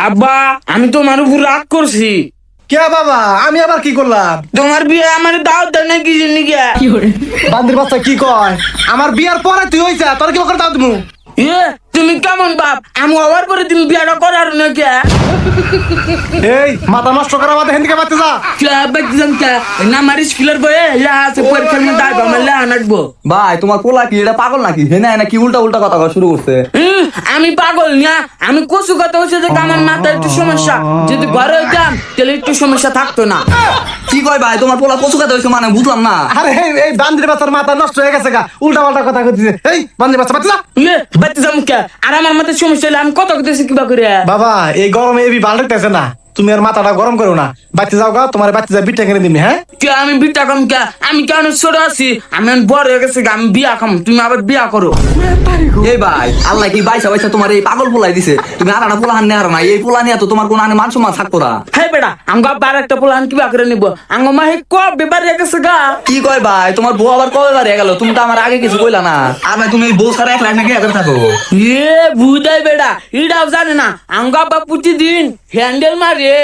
আব্বা আমি তোমার উপর রাগ করছি। কে বাবা, আমি আবার কি করলাম? তোমার বিয়ে আমার দাওয়াত দেয় না কি জন্য গিয়া? বান্দির বাচ্চা কি কয়? আমার বিয়ার পরে তুই হইছা, তোর কি করে দাও তুমি? তুমি কেমন বাপ? আমি আবার করে তুমি বিয়েটা করার না কে? এই মাথা নষ্ট করা বাদে হেন্দিকে বাচ্চা যা। বাচ্চাম কে না আমার স্কুলের বয়ে আছে পরীক্ষার মধ্যে আইবা আমার লেহা নাকবো। ভাই তোমার পোলা কি এটা পাগল নাকি? হেনা না কি উল্টা উল্টা কথা কওয়া শুরু করছে। আমি পাগল না, আমি কচু কথা হচ্ছে যে আমার মাথায় একটু সমস্যা। যদি ঘরে হইতাম তাহলে একটু সমস্যা থাকতো না। কি কয় ভাই তোমার পোলা কচু কথা হইছে মানে বুঝলাম না। আরে এই বান্দির বাচ্চার মাথা নষ্ট হয়ে গেছে গা, উল্টা পাল্টা কথা কইতেছে। এই বান্দির বাচ্চা বাচ্চা যা। বাচ্চাম কে আর আমার মাথায় সমস্যা হলে আমি কত কথা শিখবা করে? বাবা এই গরমে এবি ভালো লাগতেছে না, তুমি আর মাথাটা গরম করো না। বাচ্চা যাও গা, তোমার বাচ্চা যা বিটা কিনে দিবি। হ্যাঁ কে আমি বিটা কাম কে? আমি কেন ছোট আছি? আমি বড় হয়ে গেছি, আমি বিয়া খাম, তুমি আবার বিয়া করো। এই ভাই আল্লাহ কি বাইসা বাইসা তোমার এই পাগল পোলাই দিছে। তুমি আর পোলা হান নেহার না, এই পোলা নিয়ে তো তোমার কোন মান সম্মান থাকতো না। হ্যাঁ বেটা আমগা বার একটা পোলান কিবা করে নিব? আঙ্গ মাহে কবে বাড়ি গেছে গা? কি কয় ভাই তোমার বউ আবার কবে বাড়ি গেল? তুমি তো আমার আগে কিছু কইলা না। আর ভাই তুমি এই বউ ছাড়া এক লাখ নাকি একা থাকো? বুঝাই বেটা এটাও জানে না। আঙ্গা বাপ প্রতিদিন হ্যান্ডেল মারে।